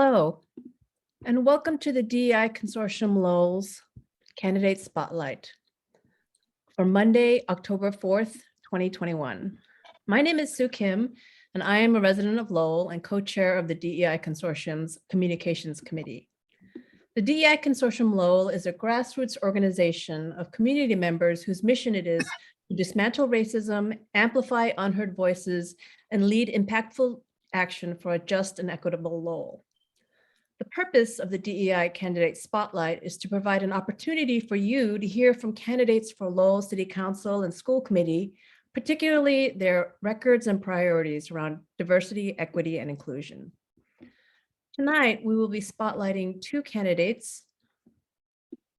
Hello, and welcome to the DEI Consortium Lowell's Candidate Spotlight for Monday, October 4th, 2021. My name is Sue Kim, and I am a resident of Lowell and co-chair of the DEI Consortium's Communications Committee. The DEI Consortium Lowell is a grassroots organization of community members whose mission it is to dismantle racism, amplify unheard voices, and lead impactful action for a just and equitable Lowell. The purpose of the DEI Candidate Spotlight is to provide an opportunity for you to hear from candidates for Lowell City Council and School Committee, particularly their records and priorities around diversity, equity, and inclusion. Tonight, we will be spotlighting two candidates,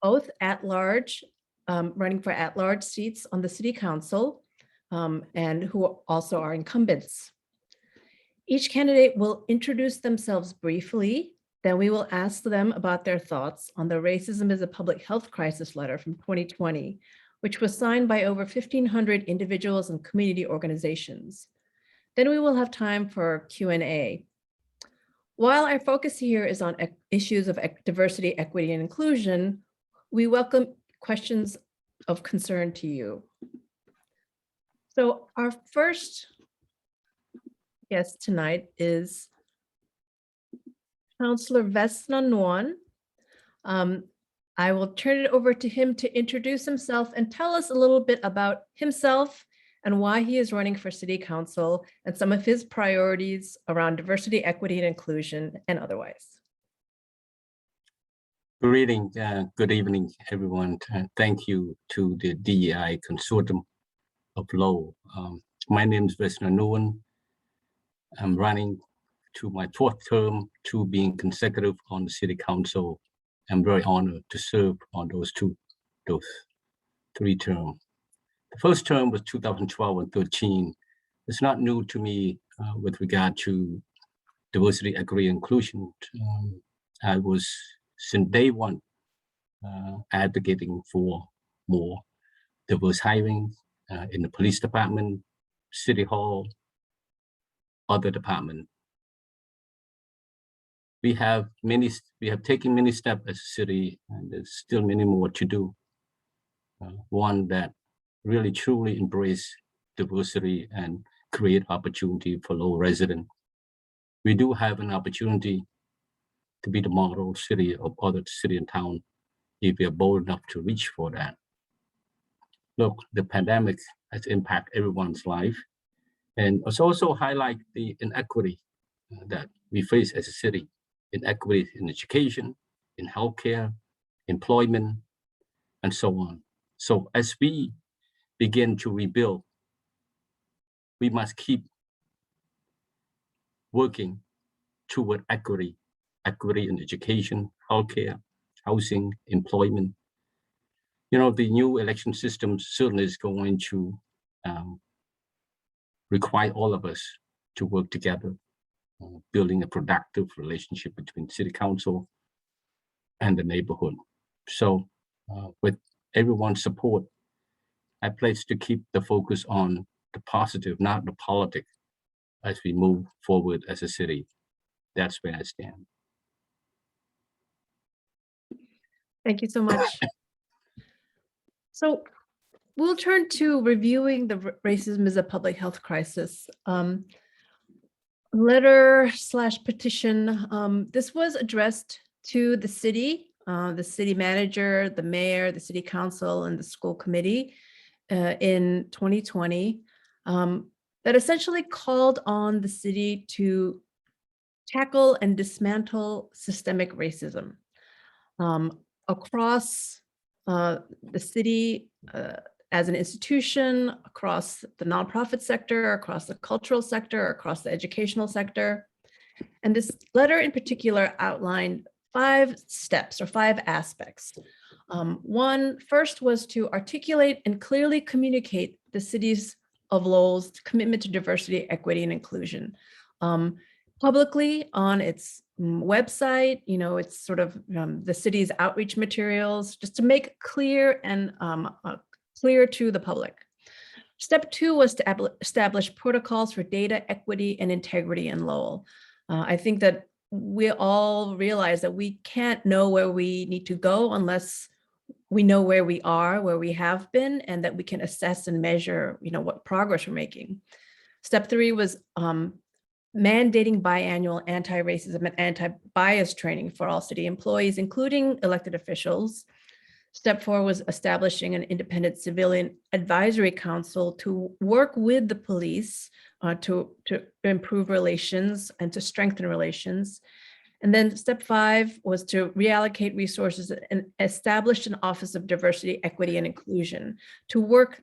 both at-large, running for at-large seats on the City Council, and who also are incumbents. Each candidate will introduce themselves briefly. Then we will ask them about their thoughts on the Racism is a Public Health Crisis letter from 2020, which was signed by over 1,500 individuals and community organizations. Then we will have time for Q&A. While our focus here is on issues of diversity, equity, and inclusion, we welcome questions of concern to you. So our first guest tonight is Councillor Vesna Nuon. I will turn it over to him to introduce himself and tell us a little bit about himself and why he is running for City Council and some of his priorities around diversity, equity, and inclusion and otherwise. Greetings, good evening, everyone. Thank you to the DEI Consortium of Lowell. My name is Vesna Nuon. I'm running to my fourth term, to being consecutive on the City Council. I'm very honored to serve on those three terms. The first term was 2012 and 13. It's not new to me with regard to diversity, equity, and inclusion. I was, since day one, advocating for more diverse hiring in the police department, City Hall, other departments. We have taken many steps as a city, and there's still many more to do. One that really truly embrace diversity and create opportunity for Lowell residents. We do have an opportunity to be the model city of other city and town if we are bold enough to reach for that. Look, the pandemic has impacted everyone's life, and it's also highlight the inequity that we face as a city. Inequity in education, in healthcare, employment, and so on. So as we begin to rebuild, we must keep working toward equity in education, healthcare, housing, employment. You know, the new election system certainly is going to require all of us to work together, building a productive relationship between City Council and the neighborhood. So with everyone's support, I pledge to keep the focus on the positive, not the politics, as we move forward as a city. That's where I stand. Thank you so much. So we'll turn to reviewing the Racism is a Public Health Crisis. Letter/petition. This was addressed to the city manager, the mayor, the City Council, and the school committee in 2020 that essentially called on the city to tackle and dismantle systemic racism across the city as an institution, across the nonprofit sector, across the cultural sector, across the educational sector. And this letter in particular outlined 5 steps or 5 aspects. First was to articulate and clearly communicate the city's of Lowell's commitment to diversity, equity, and inclusion. Publicly on its website, you know, it's sort of the city's outreach materials, just to make clear and clear to the public. Step 2 was to establish protocols for data equity and integrity in Lowell. I think that we all realize that we can't know where we need to go unless we know where we are, where we have been, and that we can assess and measure, what progress we're making. Step 3 was mandating biannual anti-racism and anti-bias training for all city employees, including elected officials. Step 4 was establishing an independent civilian advisory council to work with the police to improve relations and to strengthen relations. And then step 5 was to reallocate resources and establish an Office of Diversity, Equity, and Inclusion to work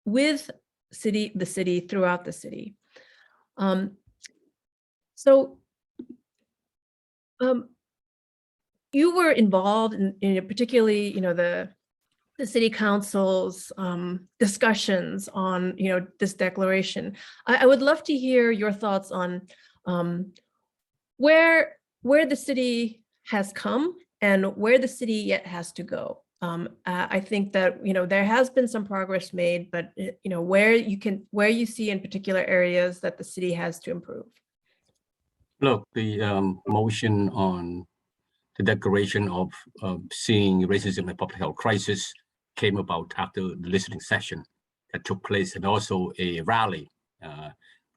with the city throughout the city. You were involved in particularly, the city council's discussions on, this declaration. I would love to hear your thoughts on where the city has come and where the city yet has to go. I think that, there has been some progress made, but, where you see in particular areas that the city has to improve. Look, the motion on the declaration of seeing racism and public health crisis came about after the listening session that took place, and also a rally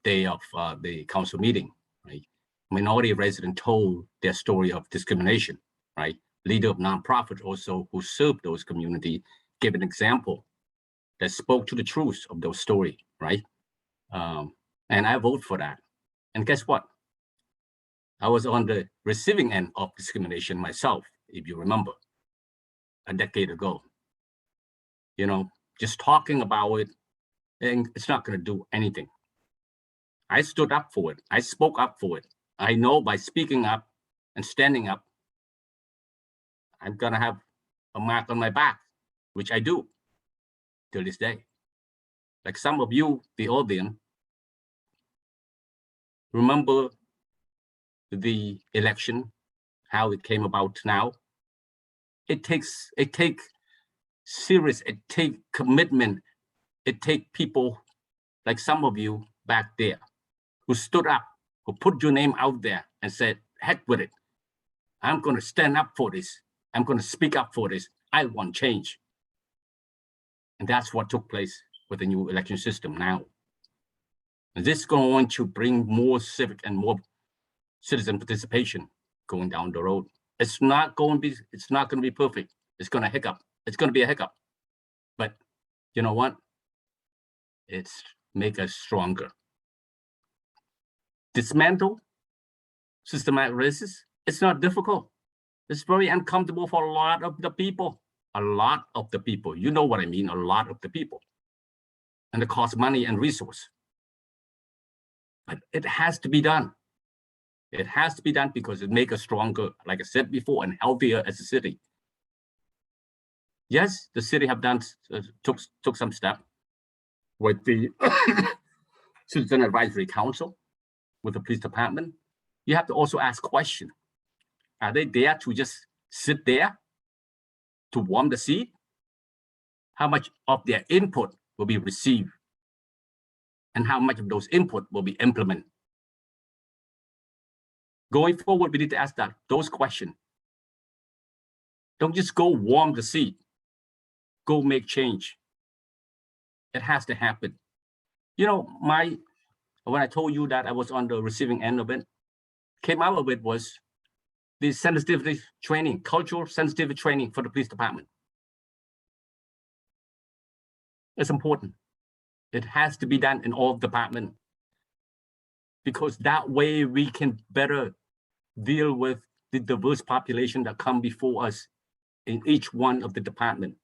day of the council meeting, right? Minority residents told their story of discrimination, right? Leader of nonprofit also who served those community gave an example that spoke to the truth of those story, right? And I vote for that. And guess what? I was on the receiving end of discrimination myself, if you remember, a decade ago. Just talking about it, and it's not going to do anything. I stood up for it. I spoke up for it. I know by speaking up and standing up, I'm going to have a mark on my back, which I do till this day. Like some of you, the audience, remember the election, how it came about now. It takes serious, it take commitment, it take people like some of you back there who stood up, who put your name out there and said, heck with it. I'm going to stand up for this. I'm going to speak up for this. I want change. And that's what took place with the new election system now. And this is going to bring more civic and more citizen participation going down the road. It's not going to be perfect. It's going to hiccup. It's going to be a hiccup. But you know what? It's make us stronger. Dismantle systematic racism. It's not difficult. It's very uncomfortable for a lot of the people. A lot of the people. You know what I mean? A lot of the people. And it costs money and resource. But it has to be done. It has to be done because it makes us stronger, like I said before, and healthier as a city. Yes, the city have done took some step with the Citizen Advisory Council, with the police department. You have to also ask questions. Are they there to just sit there to warm the seat? How much of their input will be received? And how much of those input will be implemented? Going forward, we need to ask those questions. Don't just go warm the seat. Go make change. It has to happen. When I told you that I was on the receiving end of it, came out of it was the sensitivity training, cultural sensitivity training for the police department. It's important. It has to be done in all departments, because that way we can better deal with the diverse population that come before us in each one of the department.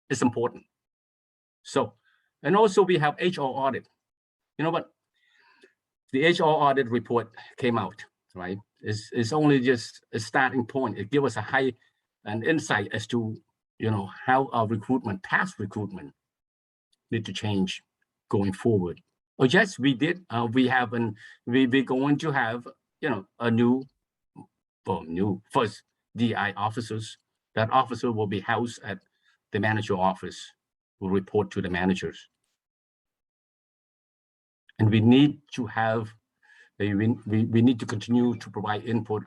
It's important. So, and also we have HR audit. You know what? The HR audit report came out, right? It's only just a starting point. It gives us an insight as to, how our past recruitment need to change going forward. Oh yes, we did. We're going to have, a new first DEI officers. That officer will be housed at the manager office, will report to the managers. And we need to have We need to continue to provide input,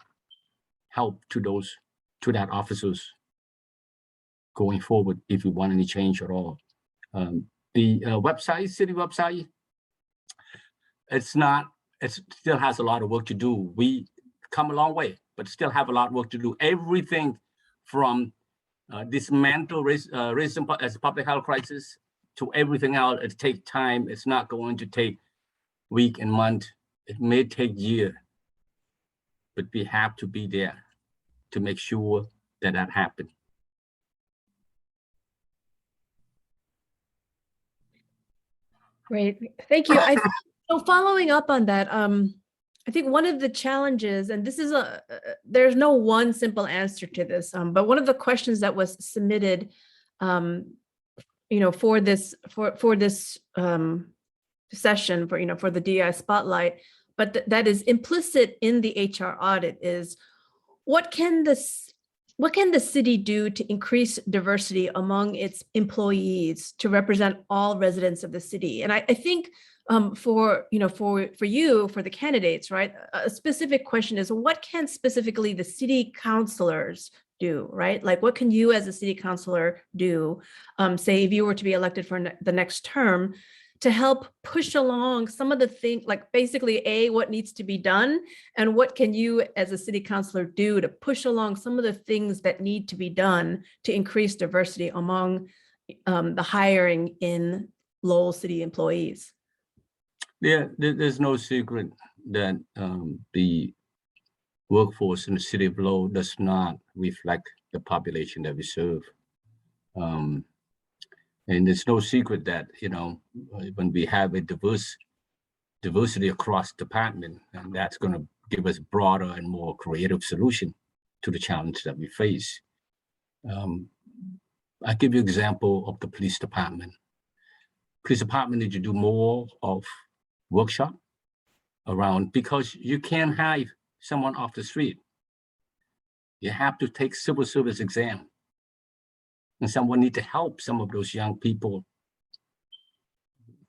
help to that officers going forward if we want any change at all. The website, city website, it still has a lot of work to do. We come a long way, but still have a lot of work to do. Everything from dismantle racism as a public health crisis to everything else, it takes time. It's not going to take week and month. It may take year, but we have to be there to make sure that happens. Great, thank you. So following up on that, I think one of the challenges, and this is there's no one simple answer to this, but one of the questions that was submitted, for this session for the DEI spotlight, but that is implicit in the HR audit is what can the city do to increase diversity among its employees to represent all residents of the city? And I think for the candidates, right, a specific question is what can specifically the city councilors do, right? Like what can you as a city councilor do, say if you were to be elected for the next term, to help push along some of the things, like basically what needs to be done, and what can you as a city councilor do to push along some of the things that need to be done to increase diversity among the hiring in Lowell City employees? Yeah, there's no secret that the workforce in the city of Lowell does not reflect the population that we serve. And there's no secret that, when we have a diversity across department, and that's going to give us broader and more creative solution to the challenge that we face. I give you an example of the police department. Police department need to do more of workshop around, because you can't hire someone off the street. You have to take civil service exam. And someone need to help some of those young people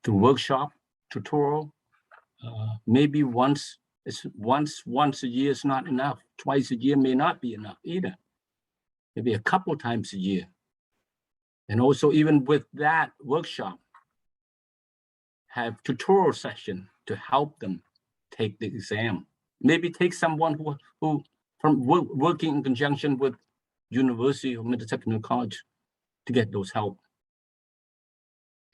through workshop, tutorial. Maybe once a year is not enough. Twice a year may not be enough either. Maybe a couple times a year. And also even with that workshop, have tutorial session to help them take the exam. Maybe take someone who from working in conjunction with university or middle secondary college to get those help.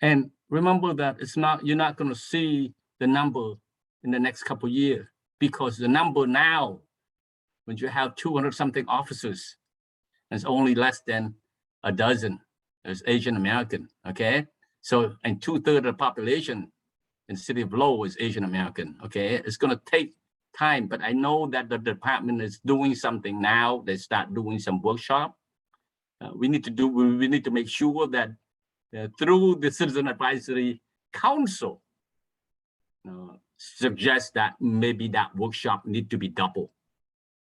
And remember that you're not going to see the number in the next couple of years, because the number now, when you have 200 something officers, it's only less than a dozen as Asian American, okay? So, and 2/3 of the population in the city of Lowell is Asian American, okay? It's going to take time, but I know that the department is doing something now. They start doing some workshop. We need to make sure that through the Citizen Advisory Council, suggest that maybe that workshop need to be double.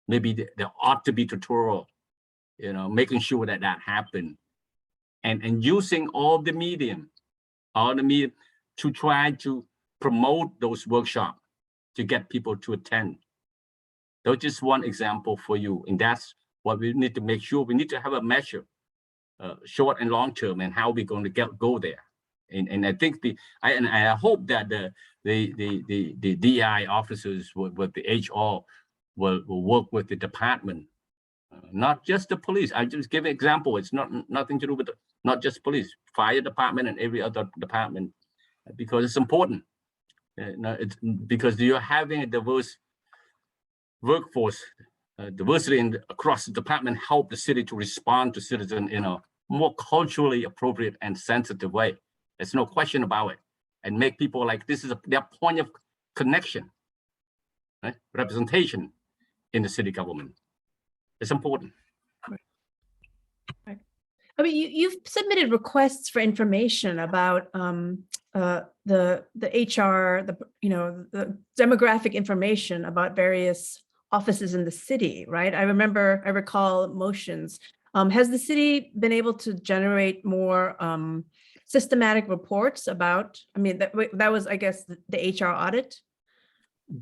Maybe there ought to be tutorial, making sure that happen, and using all the medium to try to promote those workshops to get people to attend. That's just one example for you, and that's what we need to make sure. We need to have a measure, short and long term, and how we're going to go there. And I think I hope that the DEI officers with the HR will work with the department, not just the police. I just give an example. It's nothing to do with not just police, fire department, and every other department, because it's important. It's because you're having a diverse workforce. Diversity across the department help the city to respond to citizens in a more culturally appropriate and sensitive way. There's no question about it. And make people like this is their point of connection, right? Representation in the city government. It's important. Right. I mean, you've submitted requests for information about the HR, the demographic information about various offices in the city, right? I recall motions. Has the city been able to generate more systematic reports about, that was, I guess, the HR audit?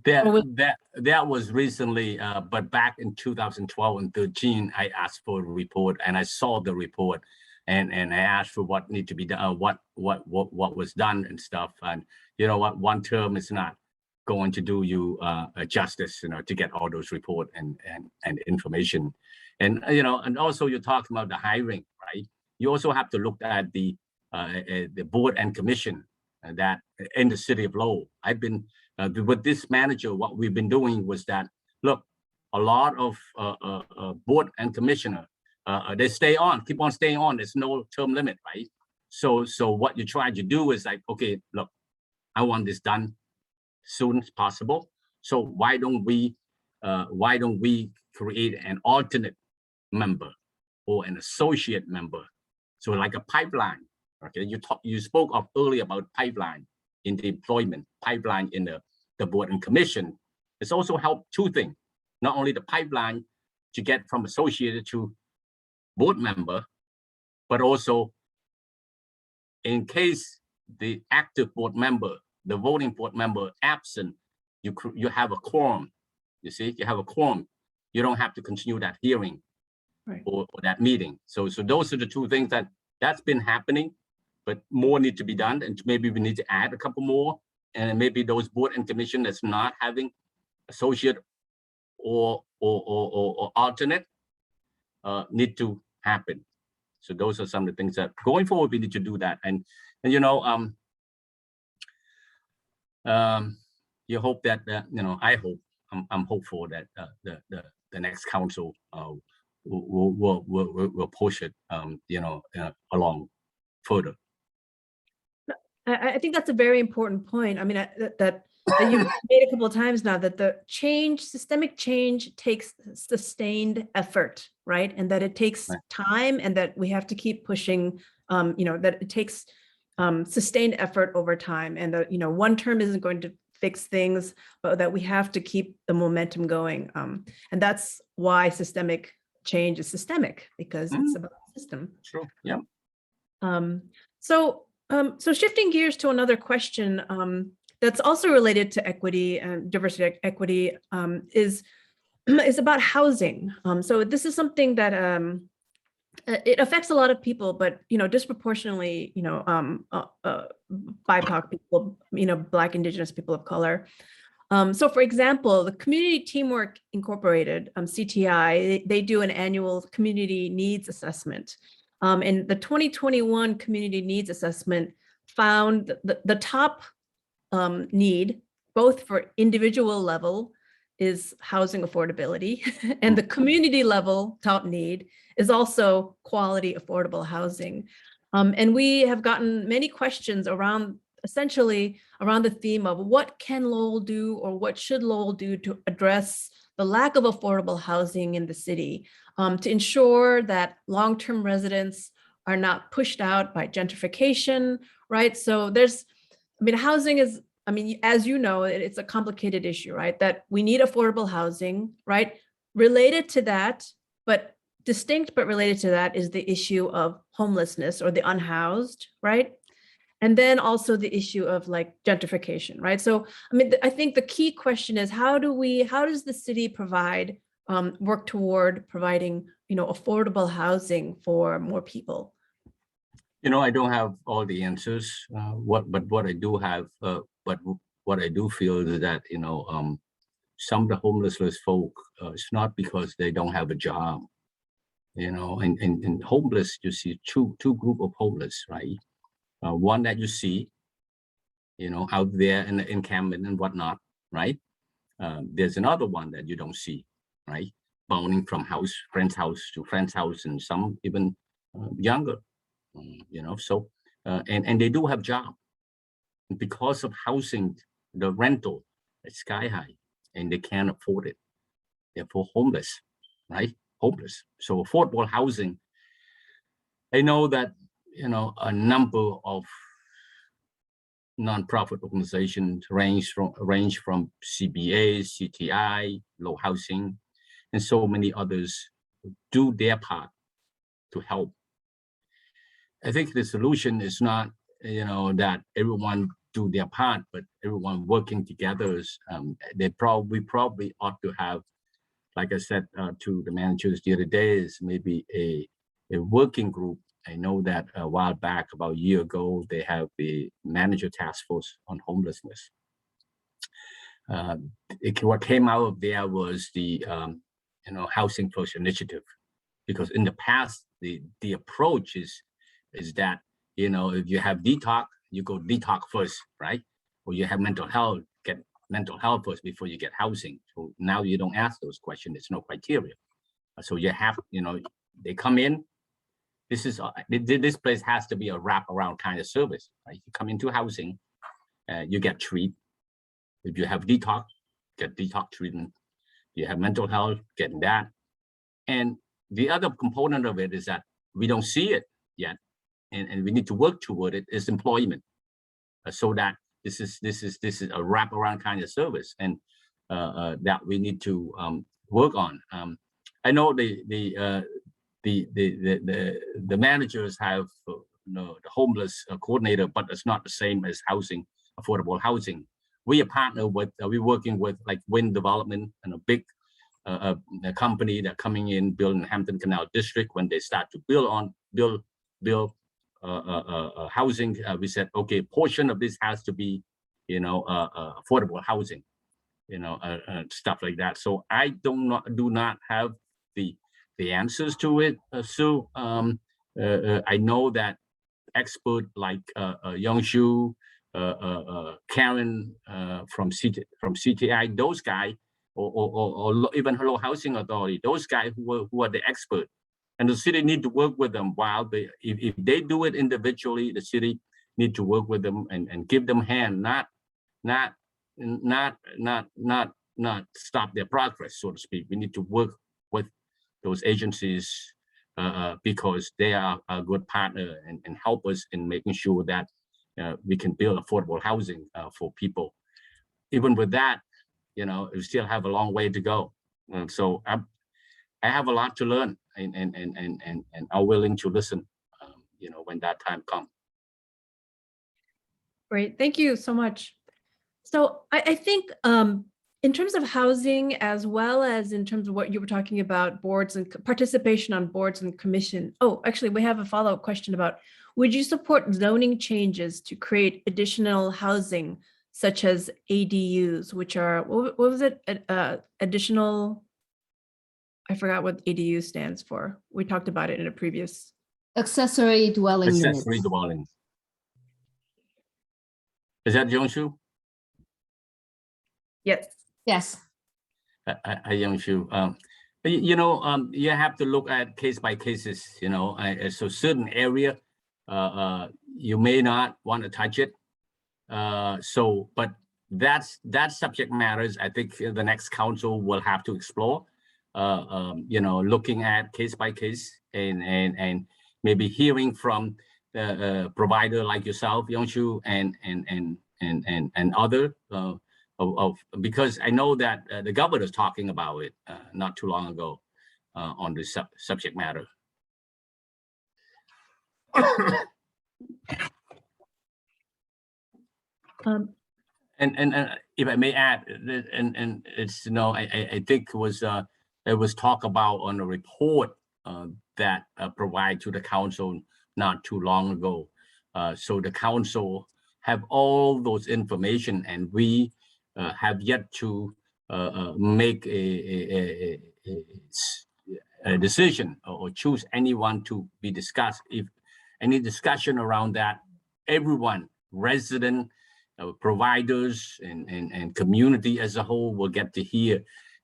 That was recently, but back in 2012 and 13, I asked for a report and I saw the report, and I asked for what need to be done, what was done and stuff. And you know what, one term is not going to do you justice, to get all those report and information. And and also you're talking about the hiring, right? You also have to look at the board and commission that in the city of Lowell. I've been with this manager. What we've been doing was that, look, a lot of board and commissioner, they stay on, keep on staying on. There's no term limit, right? So what you try to do is like, okay, look, I want this done soon as possible. So why don't we create an alternate member or an associate member? So like a pipeline. Okay, you spoke of earlier about pipeline in the employment, pipeline in the board and commission. It's also helped two things: not only the pipeline to get from associated to board member, but also in case the active board member, the voting board member absent, you have a quorum. You see, you have a quorum. You don't have to continue that hearing, right, or that meeting. So those are the two things that's been happening, but more need to be done, and maybe we need to add a couple more, and maybe those board and commission that's not having associate or alternate need to happen. So those are some of the things that going forward we need to do that. And you hope that I hope, I'm hopeful that the next council will push it along further. I think that's a very important point. I mean, that you've made a couple of times now, that the systemic change takes sustained effort, right? And that it takes time, and that we have to keep pushing, that it takes sustained effort over time, and that, one term isn't going to fix things, but that we have to keep the momentum going. And that's why systemic change is systemic, because it's about the system. True. Yeah. So shifting gears to another question that's also related to equity and diversity equity is about housing. So this is something that it affects a lot of people, but disproportionately, BIPOC people, Black, Indigenous people of color. So for example, the Community Teamwork Incorporated, CTI, they do an annual community needs assessment. And the 2021 Community Needs Assessment found the top need, both for individual level, is housing affordability, and the community level top need is also quality, affordable housing. And we have gotten many questions essentially around the theme of what can Lowell do, or what should Lowell do to address the lack of affordable housing in the city, to ensure that long-term residents are not pushed out by gentrification, right? So housing is, as you know, it's a complicated issue, right? That we need affordable housing, right? Related to that, but distinct but related to that, is the issue of homelessness or the unhoused, right? And then also the issue of like gentrification, right? So, I think the key question is how does the city work toward providing, affordable housing for more people? I don't have all the answers. What I do have, but what I do feel is that some of the homeless folk, it's not because they don't have a job. And homeless, you see two group of homeless, right? One that you see, out there in the encampment and whatnot, right? There's another one that you don't see, right? Bounding from friend's house to friend's house, and some even younger, So, and they do have job. And because of housing, the rental is sky high, and they can't afford it. Therefore, homeless, right? Homeless. So affordable housing. I know that a number of nonprofit organizations range from CBA, CTI, Low Housing, and so many others do their part to help. I think the solution is not that everyone do their part, but everyone working together is, we probably ought to have, like I said to the managers the other day, is maybe a working group. I know that a while back, about a year ago, they have the manager task force on homelessness. What came out of there was the Housing First initiative, because in the past the approach is that if you have detox, you go detox first, right? Or you have mental health, get mental health first before you get housing. So now you don't ask those questions. There's no criteria. So you have, they come in. This place has to be a wraparound kind of service, right? You come into housing, you get treated. If you have detox, get detox treatment. You have mental health, getting that. And the other component of it is that we don't see it yet, and we need to work toward it, is employment, so that this is a wraparound kind of service, and that we need to work on. I know the managers have the homeless coordinator, but it's not the same as housing, affordable housing. We are partner with, we're working with like Wind Development and a big company that coming in building Hampton Canal District. When they start to build housing, we said, okay, portion of this has to be, affordable housing, stuff like that. So I do not have the answers to it, Sue. I know that expert like Youngshu, Karen from CTI, those guys, or even Hello Housing Authority, those guys who are the expert, and the city need to work with them. While if they do it individually, the city need to work with them and give them hand, not stop their progress, so to speak. We need to work with those agencies because they are a good partner and help us in making sure that we can build affordable housing for people. Even with that, we still have a long way to go. So I have a lot to learn, and are willing to listen, when that time comes. Great, thank you so much. So I think in terms of housing, as well as in terms of what you were talking about, boards and participation on boards and commission. Oh, actually, we have a follow-up question about, would you support zoning changes to create additional housing, such as ADUs, which are, what was it? Additional, I forgot what ADU stands for. We talked about it in a previous. Accessory dwelling Accessory units. dwelling. Is that Youngshu? Yes. Yes. Youngshu. You have to look at case by cases. So certain area, you may not want to touch it. But that subject matters. I think the next council will have to explore. Looking at case by case and maybe hearing from the provider like yourself, Youngshu, and other. Because I know that the governor is talking about it not too long ago on this subject matter. And if I may add, and it's I think it was talked about on a report that provided to the council not too long ago. So the council have all those information, and we have yet to make a decision or choose anyone to be discussed. If any discussion around that, everyone, resident, providers, and community as a whole will get to hear,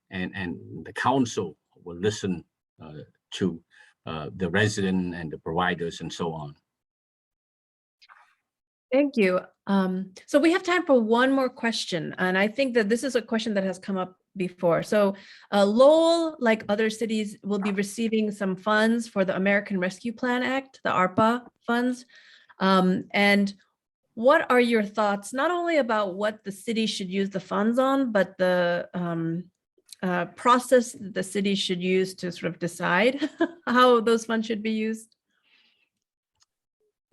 and the council will listen to the resident and the providers and so on. Thank you. So we have time for one more question, and I think that this is a question that has come up before. So Lowell, like other cities, will be receiving some funds for the American Rescue Plan Act, the ARPA funds. And what are your thoughts, not only about what the city should use the funds on, but the process the city should use to sort of decide how those funds should be used?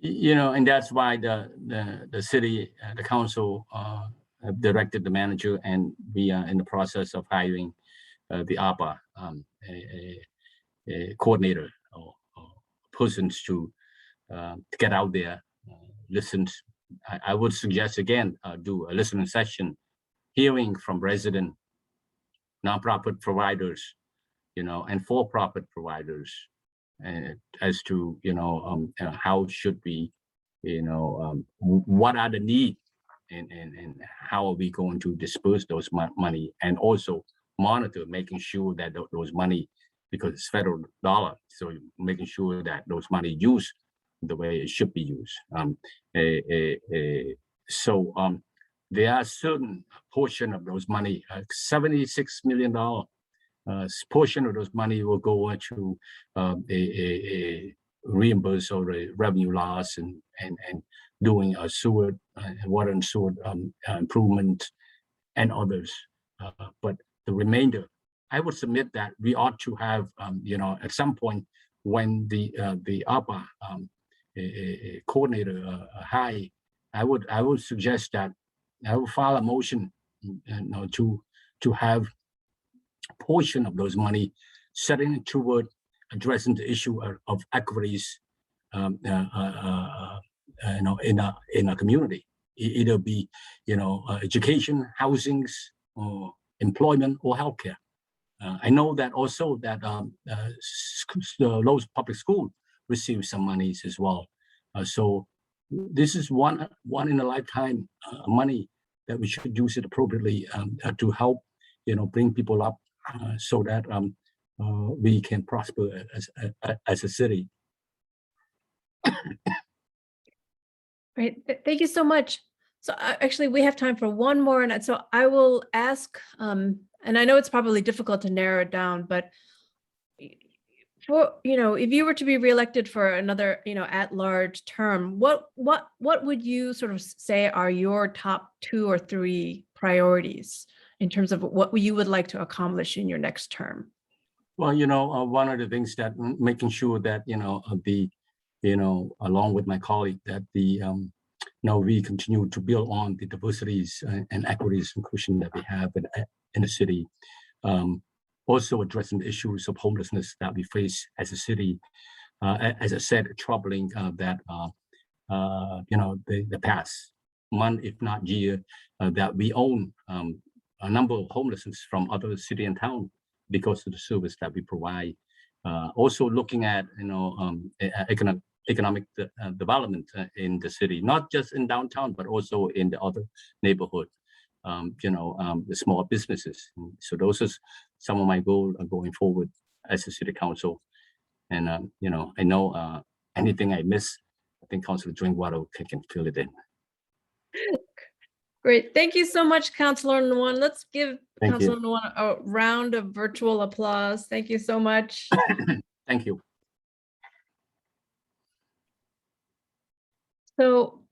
And that's why the city, the council have directed the manager, and we are in the process of hiring the ARPA a coordinator or persons to get out there, listen. I would suggest again, do a listening session, hearing from resident nonprofit providers, and for-profit providers, as to how should we, what are the needs, and how are we going to disperse those money, and also monitor, making sure that those money, because it's federal dollar, so making sure that those money used the way it should be used. There are certain portion of those money, $76 million portion of those money will go into a reimburse or a revenue loss and doing a sewer, water and sewer improvement and others. But the remainder, I would submit that we ought to have, at some point when the ARPA coordinator high, I would suggest that I will file a motion, to have a portion of those money setting toward addressing the issue of equities, in a community, either be, education, housings, or employment, or healthcare. I know that also that the Lowell public school receives some monies as well. So this is one in a lifetime money that we should use it appropriately to help, bring people up so that we can prosper as a city. Great, thank you so much. So actually, we have time for one more, and so I will ask, and I know it's probably difficult to narrow it down, but for, if you were to be reelected for another, at-large term, what would you sort of say are your top 2 or 3 priorities in terms of what you would like to accomplish in your next term? Well, one of the things that making sure that, along with my colleague, that we continue to build on the diversities and equities inclusion that we have in the city. Also addressing the issues of homelessness that we face as a city. As I said, troubling that, the past month, if not year, that we own a number of homelessness from other city and town because of the service that we provide. Also looking at, economic development in the city, not just in downtown, but also in the other neighborhood. The small businesses. So those are some of my goals going forward as a city council. And, I know anything I miss, I think Councilor Drinkwater can fill it in. Great. Thank you so much, Councilor Nuon. Let's give Thank Councilor you. Nuon a round of virtual applause. Thank you so much. Thank you. So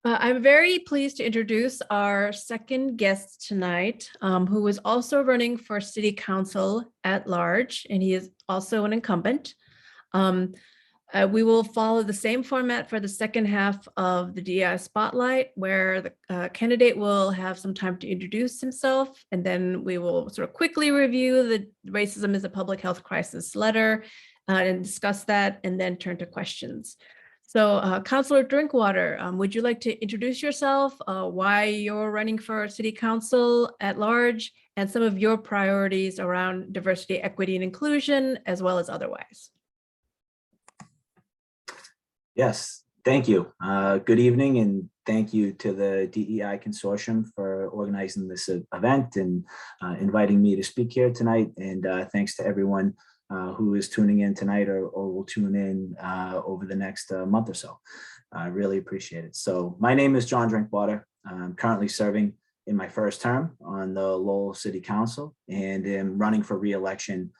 I'm very pleased to introduce our second guest tonight, who is also running for City Council at large, and he is also an incumbent. We will follow the same format for the second half of the DEI Spotlight, where the candidate will have some time to introduce himself, and then we will sort of quickly review the Racism is a Public Health Crisis letter and discuss that, and then turn to questions. So Councilor Drinkwater, would you like to introduce yourself, why you're running for City Council at large, and some of your priorities around diversity, equity, and inclusion, as well as otherwise? Yes, thank you. Good evening, and thank you to the DEI Consortium for organizing this event and inviting me to speak here tonight. And thanks to everyone who is tuning in tonight or will tune in over the next month or so. I really appreciate it. So my name is John Drinkwater. I'm currently serving in my first term on the Lowell City Council, and am running for re-election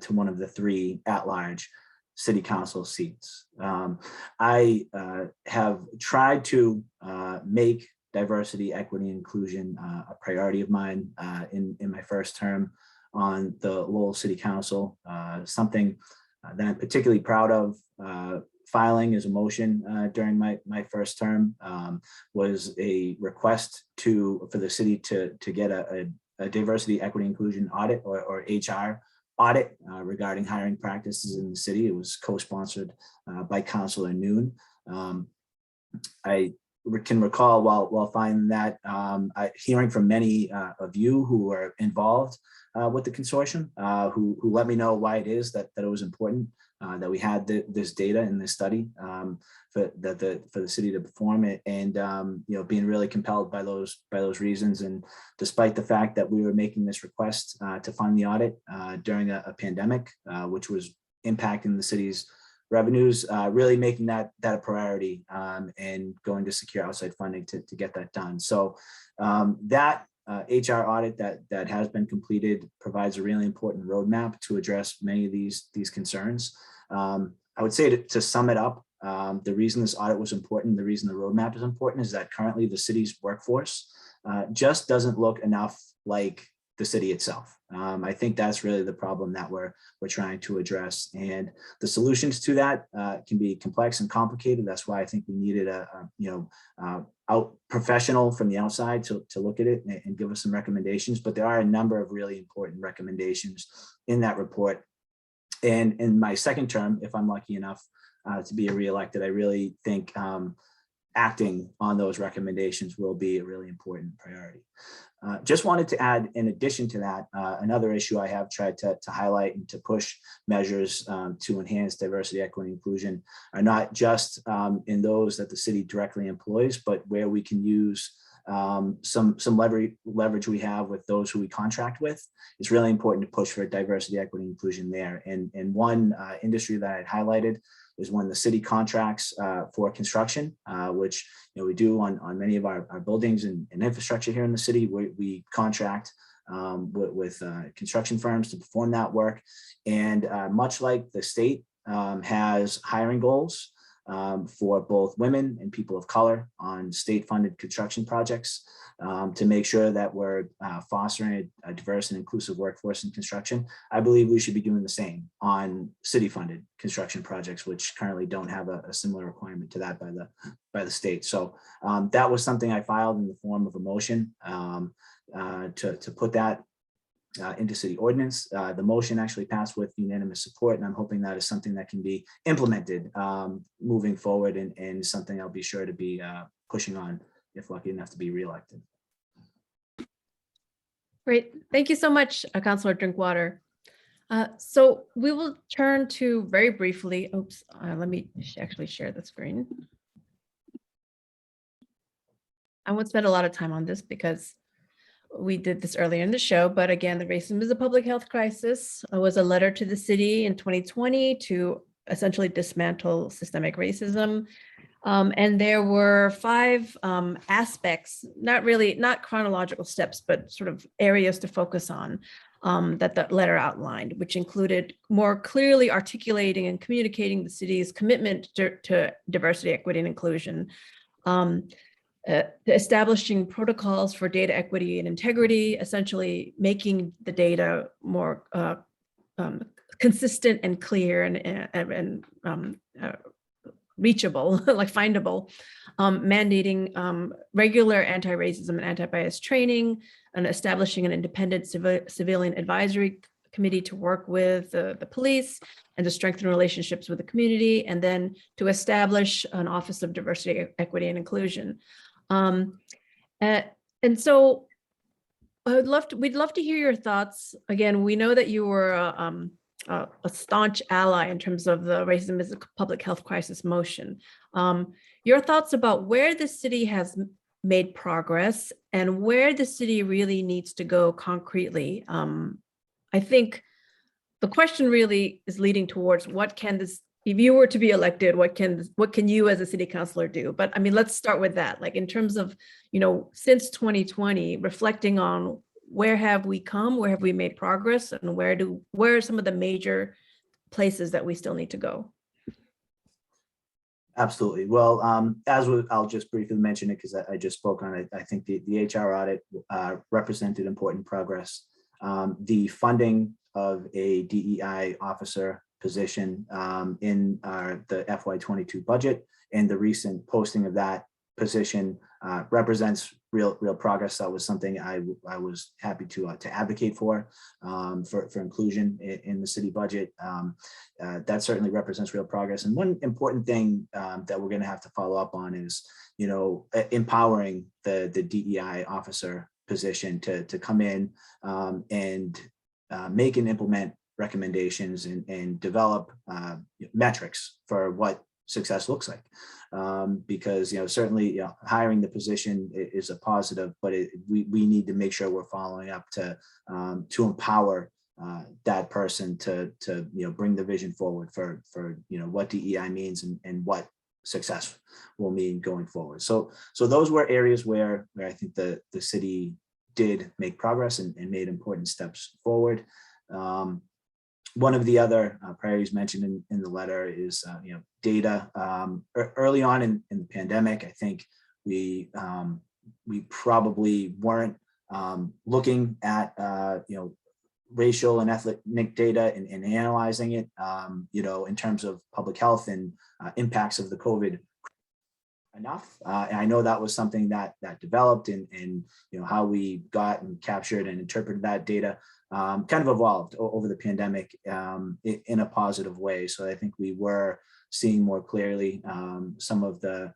to one of the 3 at-large City Council seats. I have tried to make diversity, equity, and inclusion a priority of mine in my first term on the Lowell City Council, something that I'm particularly proud of filing as a motion during my first term was a request for the city to get a diversity, equity, inclusion audit or HR audit regarding hiring practices in the city. It was co-sponsored by Councilor Nuon. I can recall while finding that, hearing from many of you who are involved with the consortium, who let me know why it is that it was important that we had this data in this study for the city to perform it, and being really compelled by those reasons. And despite the fact that we were making this request to fund the audit during a pandemic, which was impacting the city's revenues, really making that a priority and going to secure outside funding to get that done. So that HR audit that has been completed provides a really important roadmap to address many of these concerns. I would say to sum it up, the reason this audit was important, the reason the roadmap is important, is that currently the city's workforce just doesn't look enough like the city itself. I think that's really the problem that we're trying to address, and the solutions to that can be complex and complicated. That's why I think we needed out professional from the outside to look at it and give us some recommendations. But there are a number of really important recommendations in that report. And in my second term, if I'm lucky enough to be reelected, I really think acting on those recommendations will be a really important priority. Just wanted to add, in addition to that, another issue I have tried to highlight and to push measures to enhance diversity, equity, inclusion are not just in those that the city directly employs, but where we can use some leverage we have with those who we contract with. It's really important to push for diversity, equity, inclusion there. And one industry that I highlighted is when the city contracts for construction, which we do on many of our buildings and infrastructure here in the city. We contract with construction firms to perform that work. And much like the state has hiring goals for both women and people of color on state-funded construction projects, to make sure that we're fostering a diverse and inclusive workforce in construction, I believe we should be doing the same on city-funded construction projects, which currently don't have a similar requirement to that by the state. So that was something I filed in the form of a motion to put that into city ordinance. The motion actually passed with unanimous support, and I'm hoping that is something that can be implemented moving forward, and something I'll be sure to be pushing on if lucky enough to be reelected. Great. Thank you so much, Councilor Drinkwater. So we will turn to very briefly, let me actually share the screen. I won't spend a lot of time on this because we did this earlier in the show, but again, the racism is a public health crisis. It was a letter to the city in 2020 to essentially dismantle systemic racism. And there were 5 aspects, not chronological steps, but sort of areas to focus on that the letter outlined, which included more clearly articulating and communicating the city's commitment to diversity, equity, and inclusion, establishing protocols for data equity and integrity, essentially making the data more consistent and clear and reachable, like findable, mandating regular anti-racism and anti-bias training, and establishing an independent civilian advisory committee to work with the police and to strengthen relationships with the community, and then to establish an Office of Diversity, Equity, and Inclusion. And so we'd love to hear your thoughts. Again, we know that you were a staunch ally in terms of the racism is a public health crisis motion. Your thoughts about where the city has made progress and where the city really needs to go concretely. I think the question really is leading towards what can this, if you were to be elected, what can you as a city councilor do? But I mean, let's start with that. Like in terms of, since 2020, reflecting on where have we come, where have we made progress, and where are some of the major places that we still need to go? Absolutely. Well, I'll just briefly mention it because I just spoke on it. I think the HR audit represented important progress. The funding of a DEI officer position in the FY22 budget, and the recent posting of that position represents real progress. That was something I was happy to advocate for inclusion in the city budget. That certainly represents real progress. And one important thing that we're going to have to follow up on is, empowering the DEI officer position to come in and make and implement recommendations and develop metrics for what success looks like. Because certainly hiring the position is a positive, but we need to make sure we're following up to empower that person to bring the vision forward for what DEI means and what success will mean going forward. So those were areas where I think the city did make progress and made important steps forward. One of the other priorities mentioned in the letter is data. Early on in the pandemic, I think we probably weren't looking at racial and ethnic data and analyzing it in terms of public health and impacts of the COVID enough. And I know that was something that developed and how we got and captured and interpreted that data kind of evolved over the pandemic in a positive way. So I think we were seeing more clearly some of the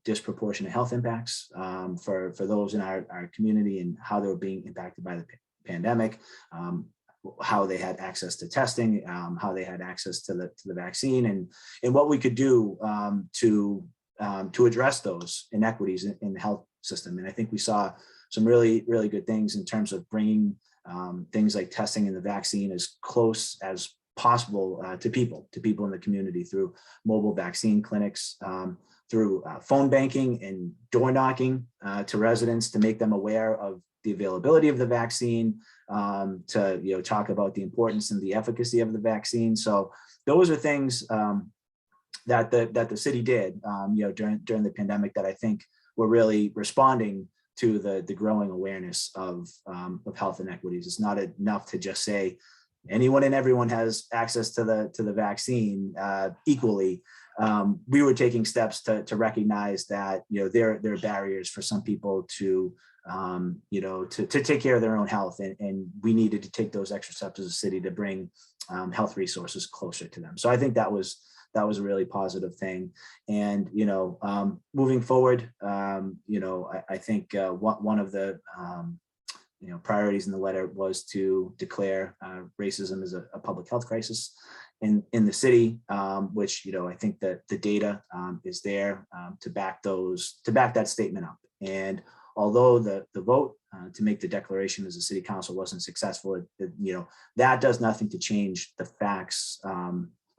disproportionate health impacts for those in our community and how they were being impacted by the pandemic, how they had access to testing, how they had access to the vaccine, and what we could do to address those inequities in the health system. And I think we saw some really good things in terms of bringing things like testing and the vaccine as close as possible to people in the community through mobile vaccine clinics, through phone banking and door knocking to residents to make them aware of the availability of the vaccine, to talk about the importance and the efficacy of the vaccine. So those are things that the city did during the pandemic that I think were really responding to the growing awareness of health inequities. It's not enough to just say anyone and everyone has access to the vaccine equally. We were taking steps to recognize that there are barriers for some people to take care of their own health, and we needed to take those extra steps as a city to bring health resources closer to them. So I think that was a really positive thing. And moving forward, I think one of the priorities in the letter was to declare racism as a public health crisis in the city, which I think that the data is there to back that statement up. And although the vote to make the declaration as a city council wasn't successful, that does nothing to change the facts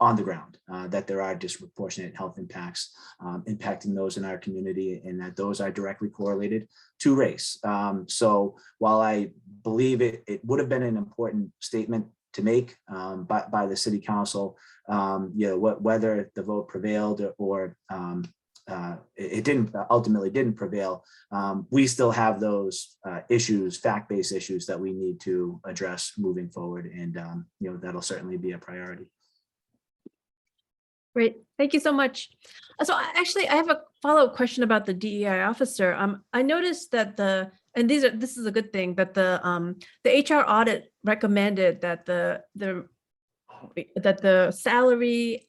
on the ground, that there are disproportionate health impacts impacting those in our community, and that those are directly correlated to race. So while I believe it would have been an important statement to make by the city council, whether the vote prevailed or it ultimately didn't prevail, we still have those issues, fact-based issues that we need to address moving forward, and that'll certainly be a priority. Great. Thank you so much. So actually, I have a follow-up question about the DEI officer. I noticed that this is a good thing, that the HR audit recommended that the salary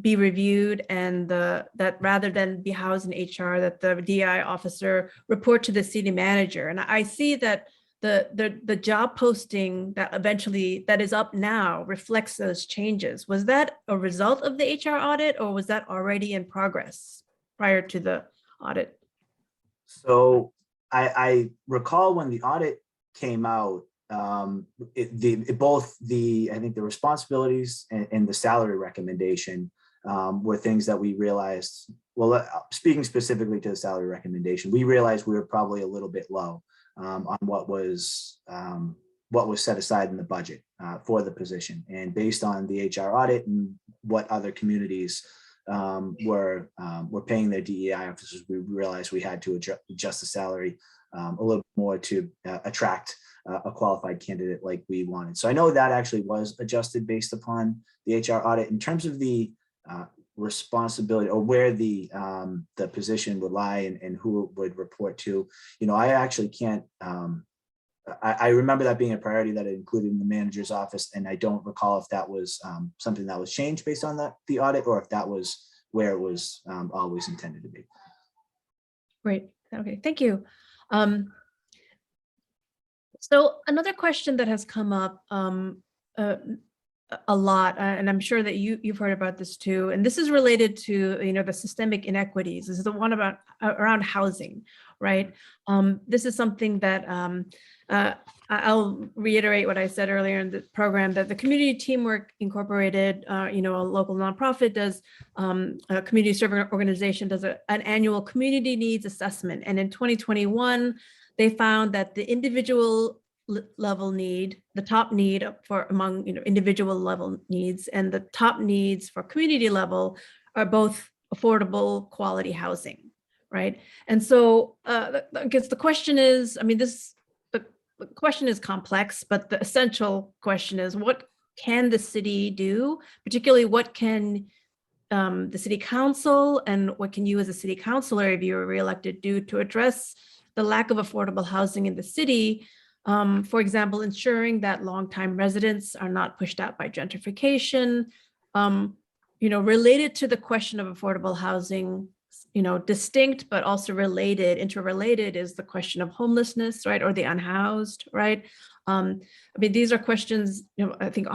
be reviewed, and that rather than be housed in HR, that the DEI officer report to the city manager. And I see that the job posting that is up now reflects those changes. Was that a result of the HR audit, or was that already in progress prior to the audit? So I recall when the audit came out, both I think the responsibilities and the salary recommendation were things that we realized. Well, speaking specifically to the salary recommendation, we realized we were probably a little bit low on what was set aside in the budget for the position. And based on the HR audit and what other communities were paying their DEI officers, we realized we had to adjust the salary a little more to attract a qualified candidate like we wanted. So I know that actually was adjusted based upon the HR audit. In terms of the responsibility or where the position would lie and who it would report to, I actually can't. I remember that being a priority that it included in the manager's office, and I don't recall if that was something that was changed based on the audit, or if that was where it was always intended to be. Great. Okay, thank you. So another question that has come up a lot, and I'm sure that you've heard about this too, and this is related to the systemic inequities. This is the one around housing, right? This is something that I'll reiterate what I said earlier in the program, that the Community Teamwork Incorporated, a local nonprofit, does a community serving organization does an annual community needs assessment, and in 2021 they found that the individual level need, the top need for among individual level needs, and the top needs for community level are both affordable quality housing, right? And so I guess the question is, the question is complex, but the essential question is, what can the city do? Particularly, what can the city council and what can you as a city councilor, if you are reelected, do to address the lack of affordable housing in the city? For example, ensuring that longtime residents are not pushed out by gentrification. Related to the question of affordable housing, distinct but also interrelated is the question of homelessness, right, or the unhoused, right? These are questions. I think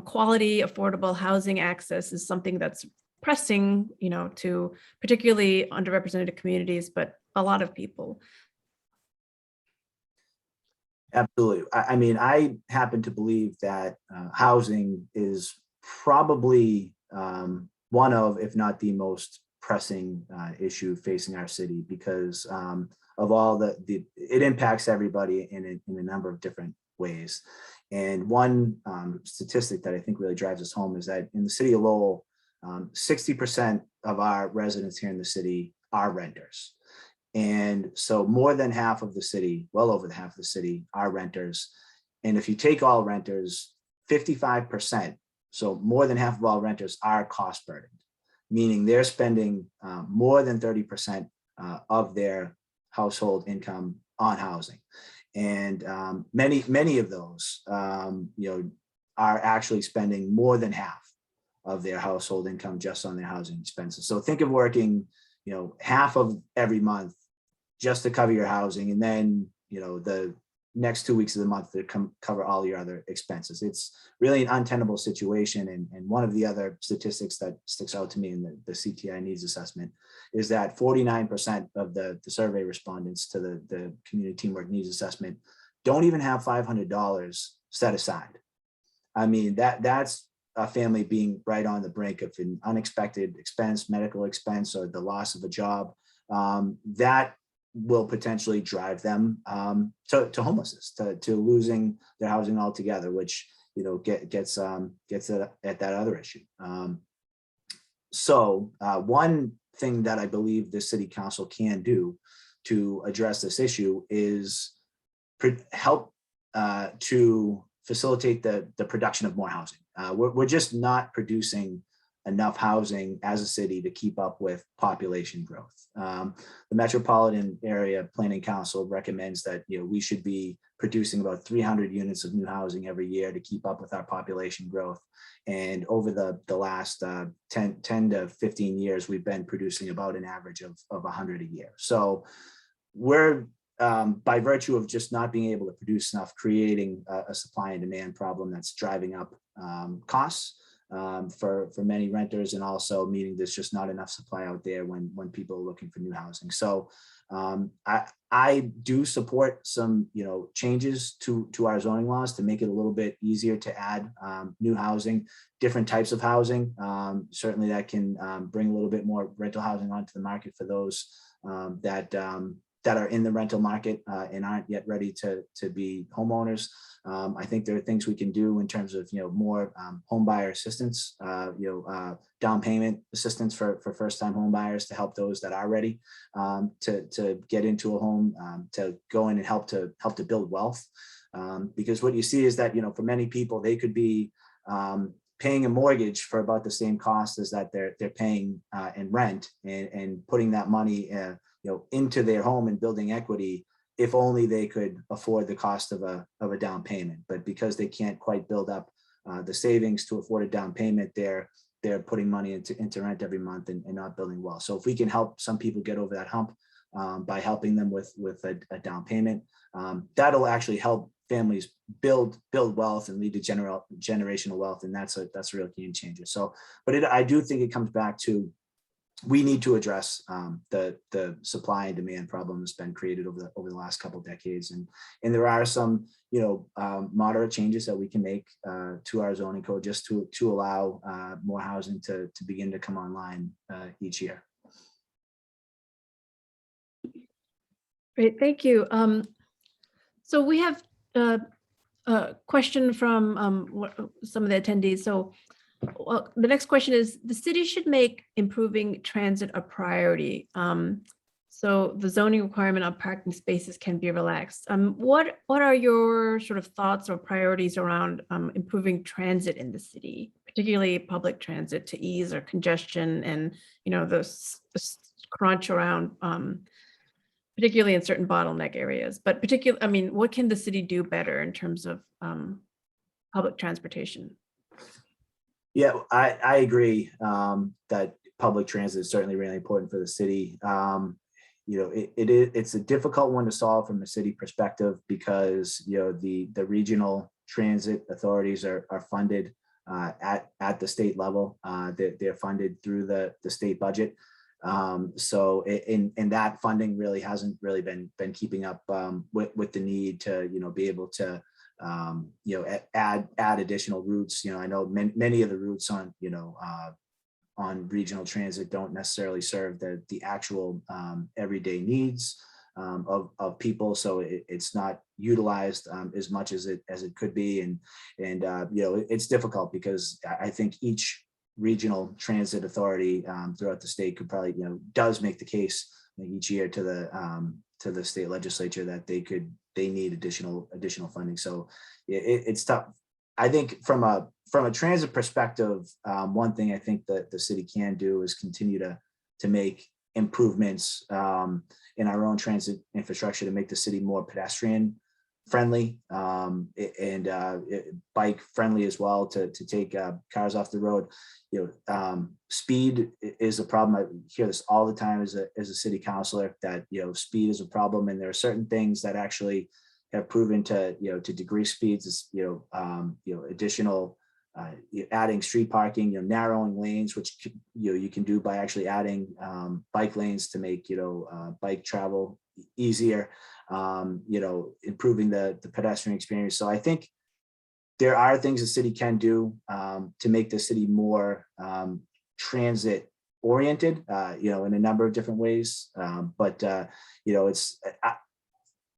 quality, affordable housing access is something that's pressing, to particularly underrepresented communities, but a lot of people. Absolutely. I happen to believe that housing is probably one of, if not the most pressing issue facing our city, because of all it impacts everybody in a number of different ways. And one statistic that I think really drives us home is that in the city of Lowell, 60% of our residents here in the city are renters. And so more than half of the city, well over the half of the city, are renters. And if you take all renters, 55%, so more than half of all renters, are cost burdened, meaning they're spending more than 30% of their household income on housing. And many of those, are actually spending more than half of their household income just on their housing expenses. So think of working, half of every month just to cover your housing, and then the next 2 weeks of the month to cover all your other expenses. It's really an untenable situation. And one of the other statistics that sticks out to me in the CTI needs assessment is that 49% of the survey respondents to the community teamwork needs assessment don't even have $500 set aside. That's a family being right on the brink of an unexpected expense, medical expense, or the loss of a job. That will potentially drive them to homelessness, to losing their housing altogether, which gets at that other issue. So one thing that I believe the city council can do to address this issue is help to facilitate the production of more housing. We're just not producing enough housing as a city to keep up with population growth. The Metropolitan Area Planning Council recommends that we should be producing about 300 units of new housing every year to keep up with our population growth. And over the last 10 to 15 years, we've been producing about an average of 100 a year. So we're by virtue of just not being able to produce enough, creating a supply and demand problem that's driving up costs for many renters, and also meaning there's just not enough supply out there when people are looking for new housing. So I do support some changes to our zoning laws to make it a little bit easier to add new housing, different types of housing. Certainly that can bring a little bit more rental housing onto the market for those that are in the rental market and aren't yet ready to be homeowners. I think there are things we can do in terms of more home buyer assistance, down payment assistance for first-time home buyers to help those that are ready to get into a home, to go in and help to build wealth. Because what you see is that, for many people, they could be paying a mortgage for about the same cost as that they're paying in rent, and putting that money into their home and building equity, if only they could afford the cost of a down payment. But because they can't quite build up the savings to afford a down payment, they're putting money into rent every month and not building wealth. So if we can help some people get over that hump by helping them with a down payment, that'll actually help families build wealth and lead to generational wealth, and that's a real game changer. So, but I do think it comes back to, we need to address the supply and demand problem that's been created over the last couple of decades, and there are some moderate changes that we can make to our zoning code just to allow more housing to begin to come online each year. Great, thank you. So we have a question from some of the attendees. So the next question is, the city should make improving transit a priority. So the zoning requirement on parking spaces can be relaxed. What are your sort of thoughts or priorities around improving transit in the city, particularly public transit, to ease or congestion and, the crunch around, particularly in certain bottleneck areas, but what can the city do better in terms of public transportation? Yeah, I agree that public transit is certainly really important for the city. It's a difficult one to solve from a city perspective because the regional transit authorities are funded at the state level. They're funded through the state budget. So in that funding really hasn't really been keeping up with the need to be able to add additional routes. I know many of the routes on regional transit don't necessarily serve the actual everyday needs of people, so it's not utilized as much as it could be, and it's difficult because I think each regional transit authority throughout the state could probably does make the case each year to the state legislature that they need additional funding. So it's tough. I think from a transit perspective, one thing I think that the city can do is continue to make improvements in our own transit infrastructure to make the city more pedestrian friendly and bike friendly as well, to take cars off the road. Speed is a problem. I hear this all the time as a city councilor, that speed is a problem, and there are certain things that actually have proven to decrease speeds. Additional adding street parking, narrowing lanes, which you can do by actually adding bike lanes to make bike travel easier. Improving the pedestrian experience. So I think there are things the city can do to make the city more transit oriented, in a number of different ways. But it's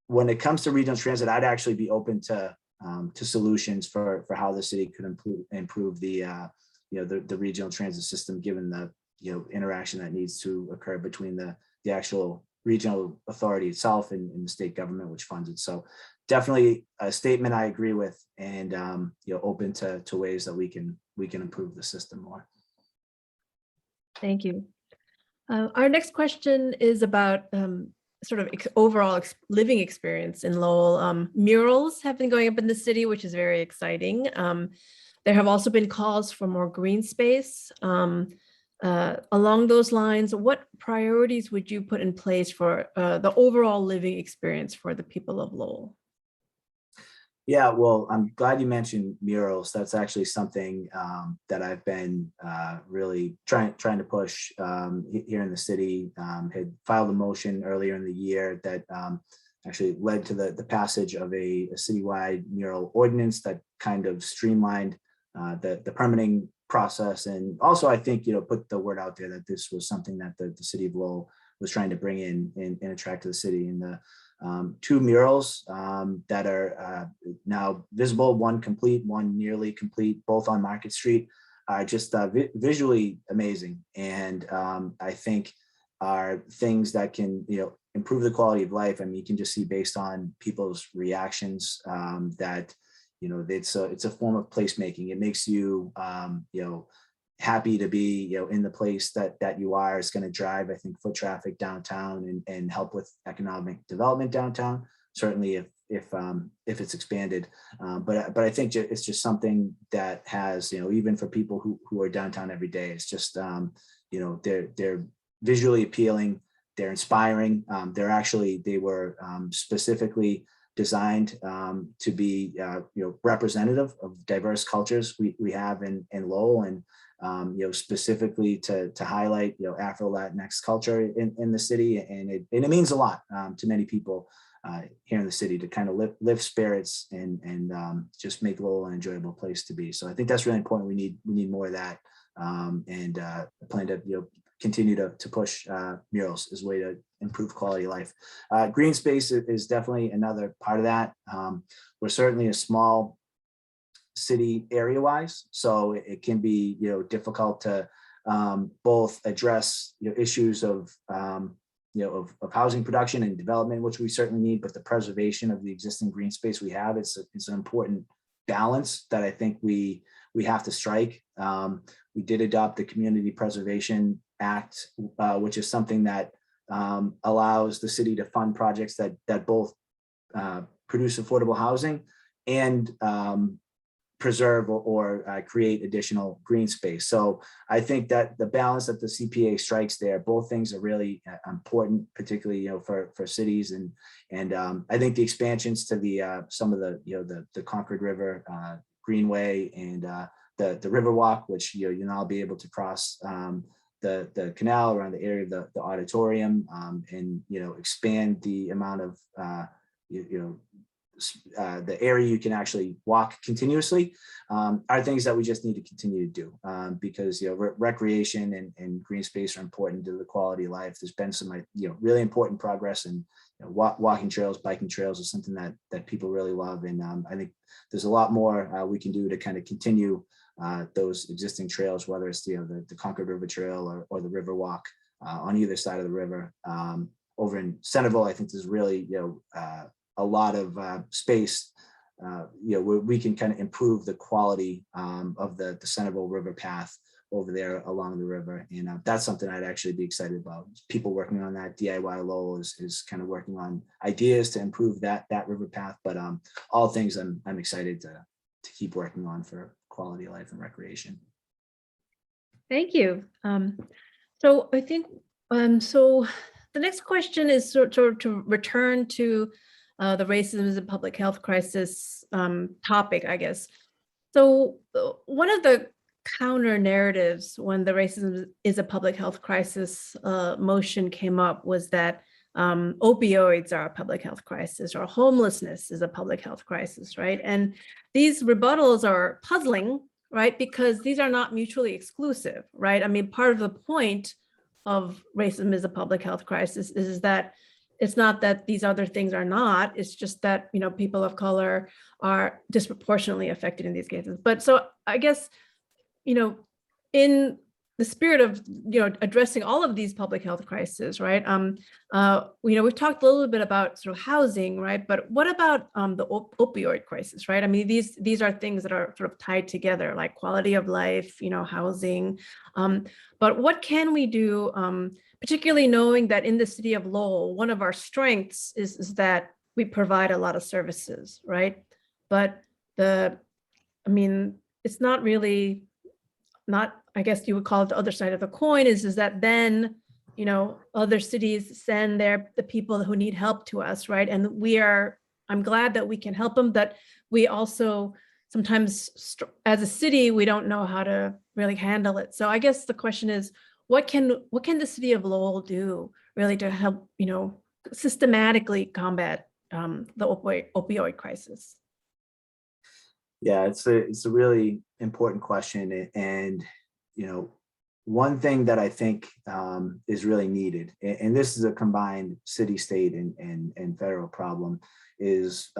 when it comes to regional transit, I'd actually be open to solutions for how the city could improve the regional transit system, given the interaction that needs to occur between the actual regional authority itself and the state government which funds it. So definitely a statement I agree with, and open to ways that we can improve the system more. Thank you. Our next question is about sort of overall living experience in Lowell. Murals have been going up in the city, which is very exciting. There have also been calls for more green space. Along those lines, what priorities would you put in place for the overall living experience for the people of Lowell? Yeah, well, I'm glad you mentioned murals. That's actually something that I've been really trying to push here in the city. Had filed a motion earlier in the year that actually led to the passage of a citywide mural ordinance that kind of streamlined the permitting process, and also I think put the word out there that this was something that the city of Lowell was trying to bring in and attract to the city. And the two murals that are now visible, one complete, one nearly complete, both on Market Street, are just visually amazing. And I think are things that can, improve the quality of life. I mean, you can just see based on people's reactions that, it's a form of placemaking. It makes you, happy to be, in the place that you are. It's going to drive, I think, foot traffic downtown and help with economic development downtown. Certainly, if it's expanded, but I think it's just something that has, even for people who are downtown every day, it's just, they're visually appealing, they're inspiring. They were specifically designed to be, representative of diverse cultures we have in Lowell, and specifically to highlight, Afro Latinx culture in the city, and it means a lot to many people here in the city to kind of lift spirits and just make Lowell an enjoyable place to be. So I think that's really important. We need more of that, and I plan to continue to push murals as a way to improve quality of life. Green space is definitely another part of that. We're certainly a small city area wise, so it can be difficult to both address issues of housing production and development, which we certainly need, but the preservation of the existing green space we have, it's an important balance that I think we have to strike. We did adopt the Community Preservation Act, which is something that allows the city to fund projects that both produce affordable housing and preserve or create additional green space. So I think that the balance that the CPA strikes there, both things are really important, particularly for cities, and I think the expansions to the some of the Concord River Greenway and the Riverwalk, which you'll now be able to cross the canal around the area of the auditorium, and expand the amount of the area you can actually walk continuously, are things that we just need to continue to do, because recreation and green space are important to the quality of life. There's been some really important progress, and walking trails, biking trails is something that people really love, and I think there's a lot more we can do to kind of continue those existing trails, whether it's the Concord River Trail or the Riverwalk on either side of the river. Over in Centerville, I think there's really a lot of space where we can kind of improve the quality of the Centerville River path over there along the river, and that's something I'd actually be excited about. People working on that. DIY Lowell is kind of working on ideas to improve that river path, but all things I'm excited to keep working on for quality of life and recreation. Thank you. So I think, so the next question is sort of to return to the racism as a public health crisis topic, I guess. So one of the counter narratives when the racism is a public health crisis motion came up was that opioids are a public health crisis, or homelessness is a public health crisis, right? And these rebuttals are puzzling, right? Because these are not mutually exclusive, right? I mean, part of the point of racism is a public health crisis is that it's not that these other things are not, it's just that, people of color are disproportionately affected in these cases. But so I guess, in the spirit of, addressing all of these public health crises, right? We've talked a little bit about sort of housing, right? But what about the opioid crisis, right? I mean, these are things that are sort of tied together, like quality of life, housing. But what can we do, particularly knowing that in the city of Lowell, one of our strengths is that we provide a lot of services, right? But it's not really, I guess you would call it the other side of the coin is that then, other cities send the people who need help to us, right? And I'm glad that we can help them, but we also sometimes as a city, we don't know how to really handle it. So I guess the question is, what can the city of Lowell do really to help, systematically combat the opioid crisis? Yeah, it's a really important question, and one thing that I think is really needed, and this is a combined city, state, and federal problem, is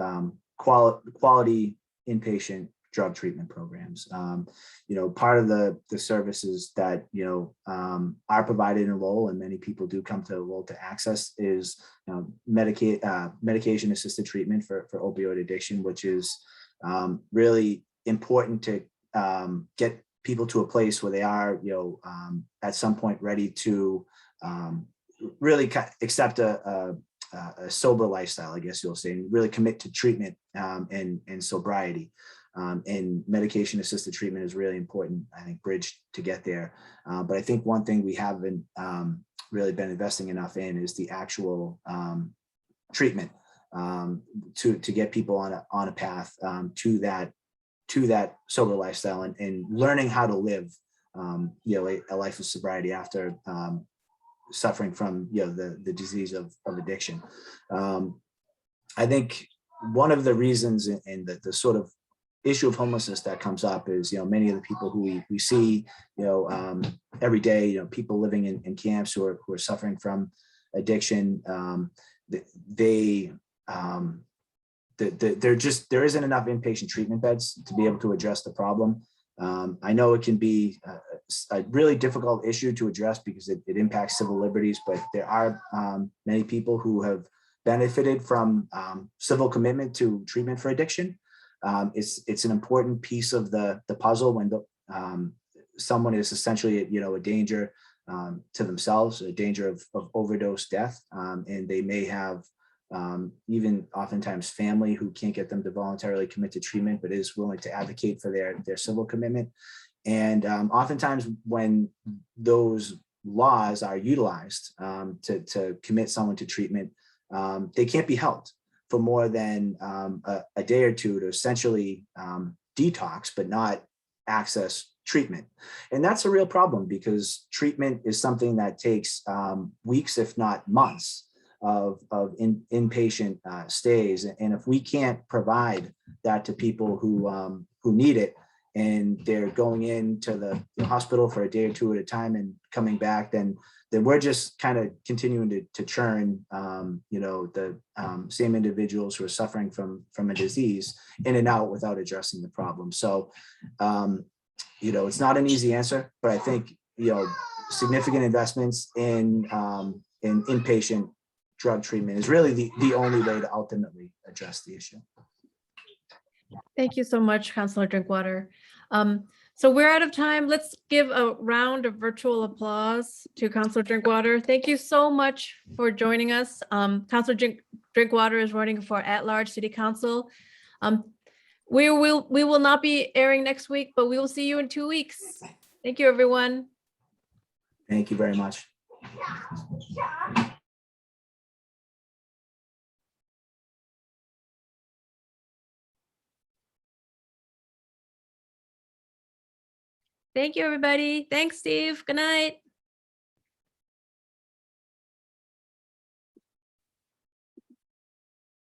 quality inpatient drug treatment programs. Part of the services that, are provided in Lowell, and many people do come to Lowell to access, is, medication assisted treatment for opioid addiction, which is really important to get people to a place where they are, at some point ready to really accept a sober lifestyle, I guess you'll say, and really commit to treatment and sobriety. And medication assisted treatment is really important, I think, bridge to get there. But I think one thing we haven't really been investing enough in is the actual treatment to get people on a path to that sober lifestyle and learning how to live a life of sobriety after suffering from the disease of addiction. I think one of the reasons in the sort of issue of homelessness that comes up is many of the people who we see every day, people living in camps who are suffering from addiction. There isn't enough inpatient treatment beds to be able to address the problem. I know it can be a really difficult issue to address because it impacts civil liberties, but there are many people who have benefited from civil commitment to treatment for addiction. It's an important piece of the puzzle when someone is essentially a danger to themselves, a danger of overdose death, and they may have even oftentimes family who can't get them to voluntarily commit to treatment, but is willing to advocate for their civil commitment. And oftentimes when those laws are utilized to commit someone to treatment, they can't be held for more than a day or two to essentially detox, but not access treatment. And that's a real problem because treatment is something that takes weeks, if not months, of inpatient stays. And if we can't provide that to people who need it, and they're going into the hospital for a day or two at a time and coming back, then we're just kind of continuing to churn, the same individuals who are suffering from a disease in and out without addressing the problem. So, it's not an easy answer, but I think, significant investments in inpatient drug treatment is really the only way to ultimately address the issue. Thank you so much, Councilor Drinkwater. So we're out of time. Let's give a round of virtual applause to Councilor Drinkwater. Thank you so much for joining us. Councilor Drinkwater is running for at-large city council. We will not be airing next week, but we will see you in 2 weeks. Thank you, everyone. Thank you very much. Thank you, everybody. Thanks, Steve. Good night.